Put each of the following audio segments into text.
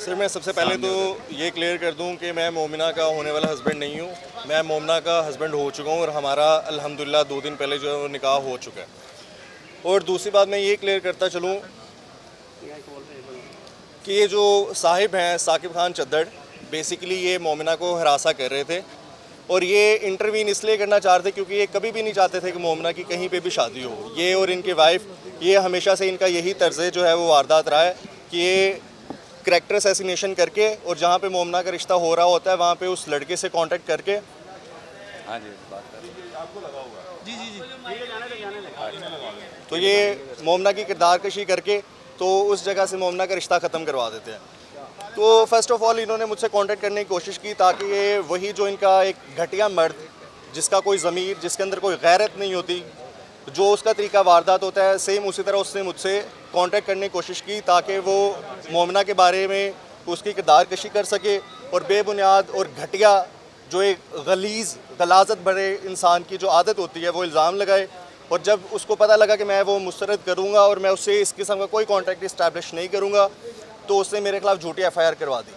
Sir मैं सबसे पहले तो ये क्लियर कर दूं कि मैं मोमिना का होने वाला हस्बैंड नहीं हूं। मैं मोमिना का हस्बैंड हो चुका हूं और हमारा अल्हम्दुलिल्लाह 2 दिन पहले जो है वो निकाह हो चुका है। और दूसरी बात मैं ये क्लियर करता चलूं कि ये जो साहिब हैं साकिब खान चद्दड़, बेसिकली ये मोमिना को हरासा कर रहे थे और ये इंटरवीन इसलिए करना चाह रहे थे क्योंकि ये कभी भी नहीं चाहते थे कि मोमिना की कहीं पे भी शादी हो। ये और इनके वाइफ, ये हमेशा से इनका यही तर्ज जो है वो वारदात रहा है कि ये करैक्टर असैसिनेशन करके और जहाँ पे मोमिना का रिश्ता हो रहा होता है वहाँ पे उस लड़के से कांटेक्ट करके, हाँ जी बात कर आपको लगा होगा जी जी जी, तो ये मोमिना की किरदार कशी करके तो उस जगह से मोमिना का रिश्ता ख़त्म करवा देते हैं। तो फर्स्ट ऑफ ऑल इन्होंने मुझसे कांटेक्ट करने की कोशिश की ताकि ये वही जो इनका एक घटिया मर्द जिसका कोई ज़मीर, जिसके अंदर कोई गैरत नहीं होती, जो उसका तरीका वारदात होता है, सेम उसी तरह उसने मुझसे कांटेक्ट करने की कोशिश की ताकि वो मोमिना के बारे में उसकी किरदार कशी कर सके और बेबुनियाद और घटिया जो एक गलीज़ गलाजत भरे इंसान की जो आदत होती है वो इल्ज़ाम लगाए। और जब उसको पता लगा कि मैं वो मुस्तरद करूँगा और मैं उससे इस किस्म का कोई कॉन्टैक्ट इस्टेब्लिश नहीं करूँगा तो उसने मेरे खिलाफ़ झूठी FIR करवा दी।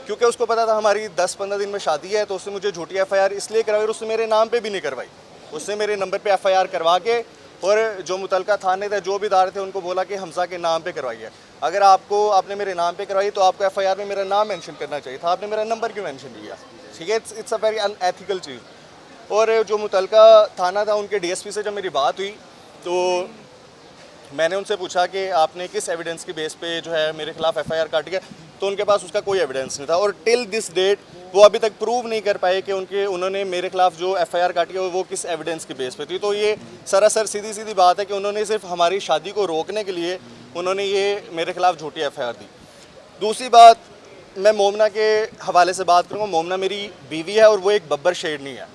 क्योंकि उसको पता था हमारी 10-15 दिन में शादी है, तो उसने मुझे झूठी FIR इसलिए करवाई और उसने मेरे नाम पे भी नहीं करवाई। उसने मेरे नंबर पे FIR करवा के और जो मुतलका थाने थे, जो भी इदारे थे, उनको बोला कि हमजा के नाम पे करवाइए। अगर आपने मेरे नाम पे करवाई तो आपको FIR में मेरा नाम मेंशन करना चाहिए था, आपने मेरा नंबर क्यों मेंशन किया? ठीक है, इट्स अ वेरी अनएथिकल चीज़। और जो मुतलका थाना था उनके DSP से जब मेरी बात हुई तो मैंने उनसे पूछा कि आपने किस एविडेंस की बेस पे जो है मेरे खिलाफ FIR काटी है, तो उनके पास उसका कोई एविडेंस नहीं था और टिल दिस डेट वो अभी तक प्रूव नहीं कर पाए कि उन्होंने मेरे खिलाफ जो FIR काटी है वो किस एविडेंस की बेस पे थी। तो ये सरासर सीधी सीधी बात है कि उन्होंने सिर्फ हमारी शादी को रोकने के लिए उन्होंने ये मेरे खिलाफ झूठी FIR दी। दूसरी बात, मैं मोमिना के हवाले से बात करूँगा। मोमिना मेरी बीवी है और वो एक बब्बर शेरनी है,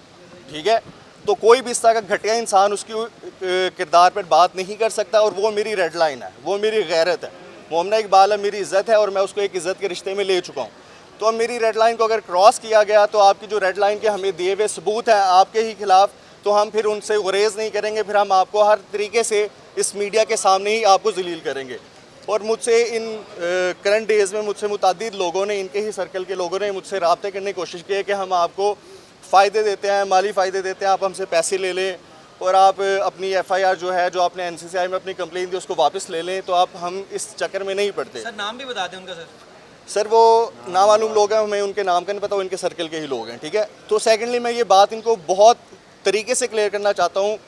ठीक है। तो कोई भी इस तरह का घटिया इंसान उसकी किरदार पर बात नहीं कर सकता और वो मेरी रेड लाइन है, वो मेरी गैरत है। मोमिना इकबाल है, मेरी इज़्ज़त है और मैं उसको एक इज़्ज़त के रिश्ते में ले चुका हूँ। तो अब मेरी रेड लाइन को अगर क्रॉस किया गया तो आपकी जो रेड लाइन के हमें दिए हुए सबूत हैं आपके ही खिलाफ, तो हम फिर उनसे गुरेज़ नहीं करेंगे, फिर हम आपको हर तरीके से इस मीडिया के सामने ही आपको जलील करेंगे। और मुझसे इन करंट डेज़ में मुझसे मुतअद्दिद लोगों ने, इनके ही सर्कल के लोगों ने मुझसे रब्ते करने की कोशिश की है कि हम आपको फ़ायदे देते हैं, माली फ़ायदे देते हैं, आप हमसे पैसे ले लें और आप अपनी FIR जो है, जो आपने NCCI में अपनी कंप्लेन दी, उसको वापस ले लें। तो हम इस चक्कर में नहीं पड़ते। सर नाम भी बता दें उनका। सर वो नामालूम लोग हैं, हमें उनके नाम का नहीं पता, वो इनके सर्कल के ही लोग हैं, ठीक है। तो सेकेंडली मैं ये बात इनको बहुत तरीके से क्लियर करना चाहता हूँ,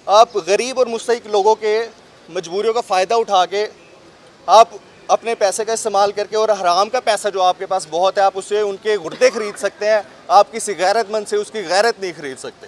आप गरीब और मुस्तहिक लोगों के मजबूरियों का फ़ायदा उठा के आप अपने पैसे का इस्तेमाल करके और हराम का पैसा जो आपके पास बहुत है, आप उससे उनके गुर्दे ख़रीद सकते हैं, आप किसी गैरतमंद से उसकी गैरत नहीं ख़रीद सकते।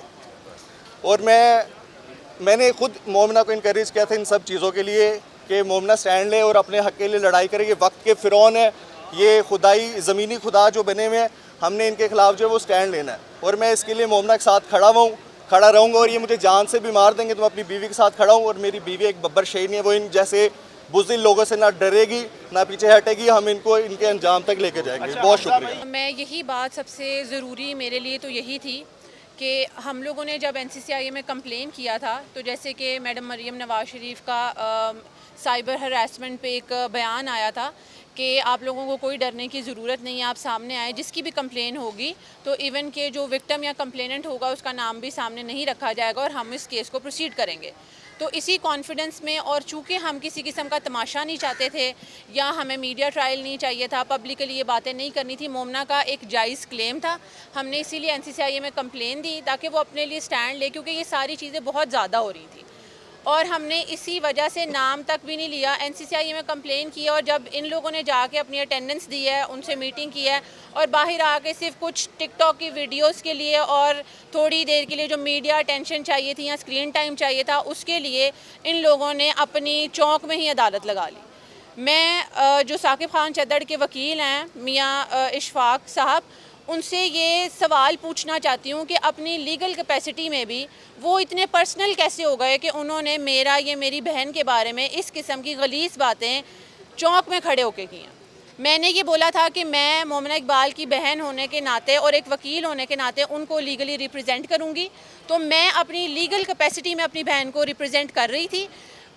और मैंने खुद मोमिना को इनकरेज किया था इन सब चीज़ों के लिए कि मोमिना स्टैंड ले और अपने हक़ के लिए लड़ाई करे। ये वक्त के फ़िरौन है, ये खुदाई ज़मीनी खुदा जो बने हुए हैं, हमने इनके ख़िलाफ़ जो है वो स्टैंड लेना है और मैं इसके लिए मोमिना के साथ खड़ा रहूँगा। और ये मुझे जान से भी मार देंगे तो मैं अपनी बीवी के साथ खड़ा हूँ। और मेरी बीवी एक बब्बर शेरनी है, वो इन जैसे बुज़दिल लोगों से ना डरेगी ना पीछे हटेगी, हम इनको इनके अंजाम तक लेके जाएंगे। बहुत शुक्रिया। मैं यही बात सबसे ज़रूरी मेरे लिए तो यही थी कि हम लोगों ने जब NCCI में कंप्लेन किया था, तो जैसे कि मैडम मरियम नवाज़ शरीफ का साइबर हरासमेंट पे एक बयान आया था कि आप लोगों को कोई डरने की ज़रूरत नहीं है, आप सामने आए, जिसकी भी कंप्लेन होगी तो इवन के जो विक्टिम या कंप्लेनेंट होगा उसका नाम भी सामने नहीं रखा जाएगा और हम इस केस को प्रोसीड करेंगे। तो इसी कॉन्फिडेंस में, और चूँकि हम किसी किस्म का तमाशा नहीं चाहते थे या हमें मीडिया ट्रायल नहीं चाहिए था, पब्लिकली ये बातें नहीं करनी थी, मोमिना का एक जायज़ क्लेम था, हमने इसीलिए NCCI में कंप्लेन दी ताकि वो अपने लिए स्टैंड ले, क्योंकि ये सारी चीज़ें बहुत ज़्यादा हो रही थी। और हमने इसी वजह से नाम तक भी नहीं लिया, NCCI में कंप्लेन की। और जब इन लोगों ने जाके अपनी अटेंडेंस दी है, उनसे मीटिंग की है और बाहर आके सिर्फ कुछ टिकटॉक की वीडियोस के लिए और थोड़ी देर के लिए जो मीडिया अटेंशन चाहिए थी या स्क्रीन टाइम चाहिए था, उसके लिए इन लोगों ने अपनी चौंक में ही अदालत लगा ली। मैं जो साकिब खान चद्दड़ के वकील हैं मियाँ इशफाक साहब, उनसे ये सवाल पूछना चाहती हूँ कि अपनी लीगल कैपेसिटी में भी वो इतने पर्सनल कैसे हो गए कि उन्होंने मेरी बहन के बारे में इस किस्म की गलीज़ बातें चौंक में खड़े होके की हैं। मैंने ये बोला था कि मैं मोमिना इकबाल की बहन होने के नाते और एक वकील होने के नाते उनको लीगली रिप्रेजेंट करूँगी, तो मैं अपनी लीगल कैपेसिटी में अपनी बहन को रिप्रेजेंट कर रही थी।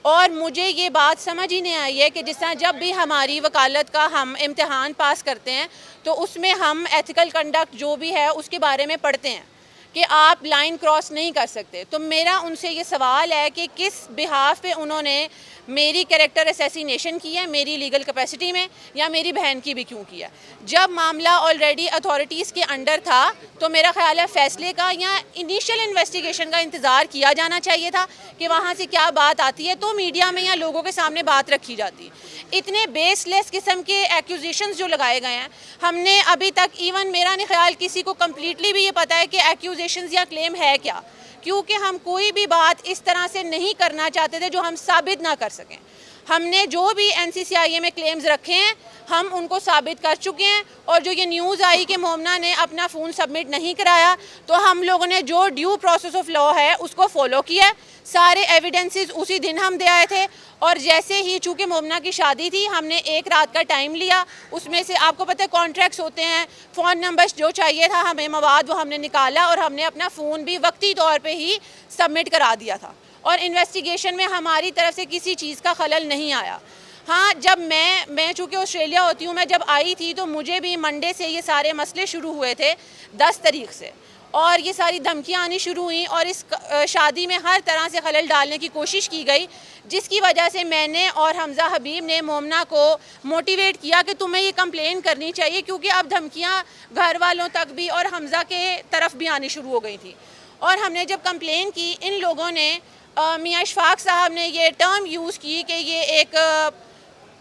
और मुझे ये बात समझ ही नहीं आई है कि जिस तरह जब भी हमारी वकालत का हम इम्तिहान पास करते हैं तो उसमें हम एथिकल कंडक्ट जो भी है उसके बारे में पढ़ते हैं कि आप लाइन क्रॉस नहीं कर सकते। तो मेरा उनसे ये सवाल है कि किस बिहाफ पे उन्होंने मेरी कैरेक्टर असैसिनेशन की है, मेरी लीगल कैपेसिटी में, या मेरी बहन की भी क्यों किया। जब मामला ऑलरेडी अथॉरिटीज़ के अंडर था तो मेरा ख्याल है फ़ैसले का या इनिशियल इन्वेस्टिगेशन का इंतज़ार किया जाना चाहिए था कि वहाँ से क्या बात आती है तो मीडिया में या लोगों के सामने बात रखी जाती। इतने बेसलेस किस्म के एक्यूजेशंस जो लगाए गए हैं, हमने अभी तक इवन मेरा नहीं ख्याल किसी को कम्प्लीटली भी ये पता है कि एक्यूजेशंस या क्लेम है क्या, क्योंकि हम कोई भी बात इस तरह से नहीं करना चाहते थे जो हम साबित ना कर सकें। हमने जो भी NCCIA में क्लेम्स रखे हैं हम उनको साबित कर चुके हैं, और जो ये न्यूज़ आई कि मोमना ने अपना फ़ोन सबमिट नहीं कराया, तो हम लोगों ने जो ड्यू प्रोसेस ऑफ लॉ है उसको फॉलो किया। सारे एविडेंसेस उसी दिन हम दे आए थे, और जैसे ही चूँकि मोमना की शादी थी हमने एक रात का टाइम लिया, उसमें से आपको पता है कॉन्ट्रैक्ट्स होते हैं, फ़ोन नंबर्स जो चाहिए था हमें मवाद वो हमने निकाला, और हमने अपना फ़ोन भी वक्ती तौर पे ही सबमिट करा दिया था, और इन्वेस्टिगेशन में हमारी तरफ से किसी चीज़ का खलल नहीं आया। हाँ, जब मैं चूँकि ऑस्ट्रेलिया होती हूँ, मैं जब आई थी तो मुझे भी मंडे से ये सारे मसले शुरू हुए थे 10 तारीख से, और ये सारी धमकियाँ आनी शुरू हुई, और इस शादी में हर तरह से खलल डालने की कोशिश की गई, जिसकी वजह से मैंने और हमज़ा हबीब ने मोमना को मोटिवेट किया कि तुम्हें ये कंप्लेन करनी चाहिए, क्योंकि अब धमकियाँ घर वालों तक भी और हमज़ा के तरफ भी आनी शुरू हो गई थी। और हमने जब कंप्लेन की, इन लोगों ने मियाँ इशफाक साहब ने ये टर्म यूज़ की कि ये एक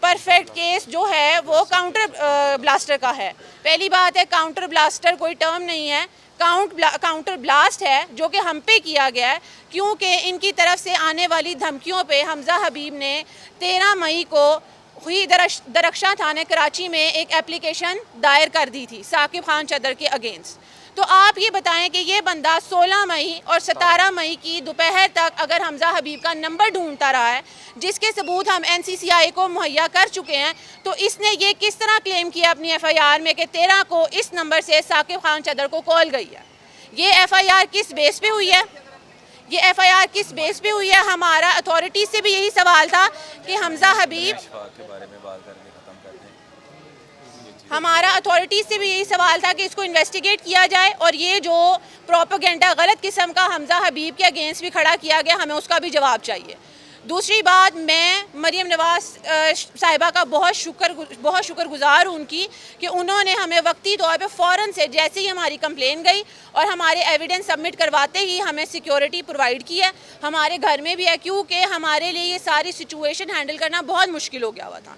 परफेक्ट केस जो है वो काउंटर ब्लास्टर का है। पहली बात है, काउंटर ब्लास्टर कोई टर्म नहीं है, काउंटर ब्लास्ट है जो कि हम पे किया गया है, क्योंकि इनकी तरफ से आने वाली धमकियों पे हमज़ा हबीब ने 13 मई को हुई दरख्शां थाने कराची में एक एप्लीकेशन दायर कर दी थी साकिब खान चदर के अगेंस्ट। तो आप ये बताएं कि ये बंदा 16 मई और 17 मई की दोपहर तक अगर हमज़ा हबीब का नंबर ढूंढता रहा है, जिसके सबूत हम NCCI को मुहैया कर चुके हैं, तो इसने ये किस तरह क्लेम किया अपनी FIR में कि 13 को इस नंबर से साकिब खान चदर को कॉल गई है। ये FIR किस बेस पे हुई है? ये FIR किस बेस पे हुई है? हमारा अथॉरिटी से भी यही सवाल था कि हमज़ा हबीब हमारा अथॉरिटी से भी यही सवाल था कि इसको इन्वेस्टिगेट किया जाए, और ये जो प्रोपेगेंडा गलत किस्म का हमज़ा हबीब के अगेंस्ट भी खड़ा किया गया, हमें उसका भी जवाब चाहिए। दूसरी बात, मैं मरियम नवाज साहिबा का बहुत शुक्रगुजार हूँ उनकी कि उन्होंने हमें वक्ती तौर पे फ़ौरन से जैसे ही हमारी कंप्लेन गई और हमारे एविडेंस सबमिट करवाते ही हमें सिक्योरिटी प्रोवाइड की है। हमारे घर में भी है, क्योंकि हमारे लिए ये सारी सिचुएशन हैंडल करना बहुत मुश्किल हो गया हुआ था।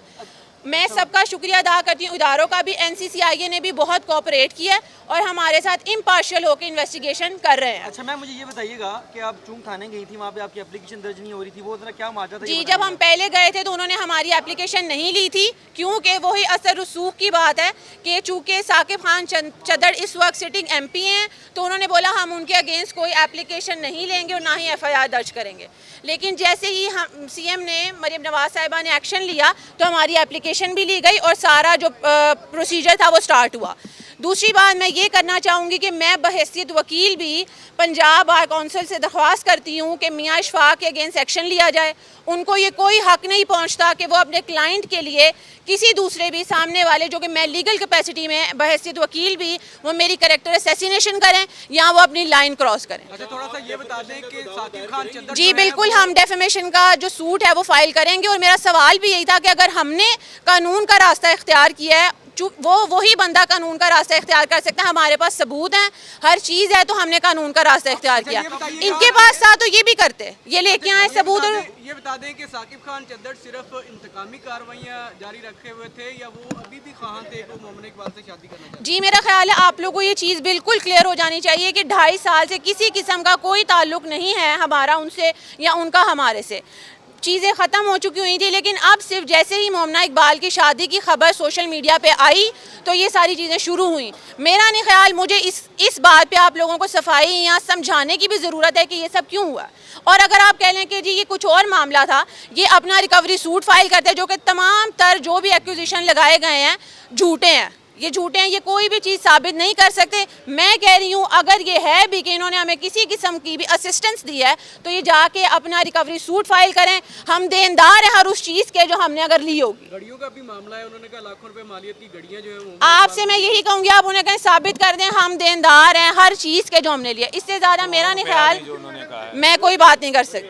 मैं सबका शुक्रिया अदा करती हूँ, इदारों का भी। NCCIA ने भी बहुत कोऑपरेट किया है और हमारे साथ इम्पार्शियल होकर इन्वेस्टिगेशन कर रहे हैं। अच्छा मैम, मुझे ये बताइएगा कि आप चूंग थाने गई थी, वहाँ पे आपकी एप्लीकेशन दर्ज नहीं हो रही थी, वो जरा क्या माजरा था? जी, जब हम पहले गए थे तो उन्होंने हमारी एप्लीकेशन नहीं ली थी, क्योंकि वही असर रसूख की बात है कि चूँकि साकिब खान चदर इस वक्त सिटिंग MP हैं, तो उन्होंने बोला हम उनके अगेंस्ट कोई एप्लीकेशन नहीं लेंगे और ना ही FIR दर्ज करेंगे। लेकिन जैसे ही हम CM ने, मरियम नवाज साहिबा ने एक्शन लिया, तो हमारी एप्लीकेशन भी ली गई और सारा जो प्रोसीजर था वो स्टार्ट हुआ। दूसरी बात मैं ये करना चाहूँगी कि मैं बहैसियत वकील भी पंजाब बार कौंसिल से दरख्वास्त करती हूँ कि मियाँ इशफाक के अगेंस्ट एक्शन लिया जाए। उनको ये कोई हक नहीं पहुँचता कि वो अपने क्लाइंट के लिए किसी दूसरे भी सामने वाले, जो कि मैं लीगल कैपेसिटी में बहैसियत वकील भी, वो मेरी कैरेक्टर असैसिनेशन करें या वो अपनी लाइन क्रॉस करें। अच्छा, थोड़ा सा ये बता दें कि साकिब खान चदर जी बिल्कुल, हम डेफेमेशन का जो सूट है वो फाइल करेंगे, और मेरा सवाल भी यही था कि अगर हमने कानून का रास्ता इख्तियार किया है, वही बंदा कानून का रास्ता इख्तियार कर सकता है। हमारे पास सबूत हैं, हर चीज़ है, तो हमने कानून का रास्ता इख्तियार किया। इनके पास था तो ये भी करते, ये लेके आए सबूत। और ये बता दें कि साकिब खान चदर सिर्फ इंतकामी कार्रवाइयाँ जारी रखे हुए थे या वो अभी भी ख्वाहां थे कि मोमना इकबाल से शादी करना चाहते? जी, मेरा ख्याल है आप लोगों को ये चीज़ बिल्कुल क्लियर हो जानी चाहिए कि 2.5 साल से किसी किस्म का कोई ताल्लुक नहीं है हमारा उनसे या उनका हमारे से। चीज़ें ख़त्म हो चुकी हुई थी, लेकिन अब सिर्फ जैसे ही मोमना इकबाल की शादी की खबर सोशल मीडिया पे आई तो ये सारी चीज़ें शुरू हुई। मेरा नहीं ख्याल, मुझे इस बात पे आप लोगों को सफाई या समझाने की भी ज़रूरत है कि ये सब क्यों हुआ। और अगर आप कह लें कि जी ये कुछ और मामला था, ये अपना रिकवरी सूट फाइल करते हैं, जो कि तमाम तर जो भी एक्यूजिशन लगाए गए हैं झूठे हैं, ये झूठे हैं, ये कोई भी चीज़ साबित नहीं कर सकते। मैं कह रही हूँ अगर ये है भी कि इन्होंने हमें किसी किस्म की भी असिस्टेंस दी है तो ये जाके अपना रिकवरी सूट फाइल करें। हम देनदार हैं हर उस चीज़ के जो हमने अगर ली होगी। घड़ियों का भी मामला है, उन्होंने कहा लाखों रुपए मालियत की घड़ियां जो है वो आपसे मैं यही कहूँगी आप उन्हें कहीं साबित कर दें हम देनदार हैं हर चीज़ के जो हमने लिया। इससे ज़्यादा मेरा नहीं ख्याल जो उन्होंने कहा है। मैं कोई बात नहीं कर सकती।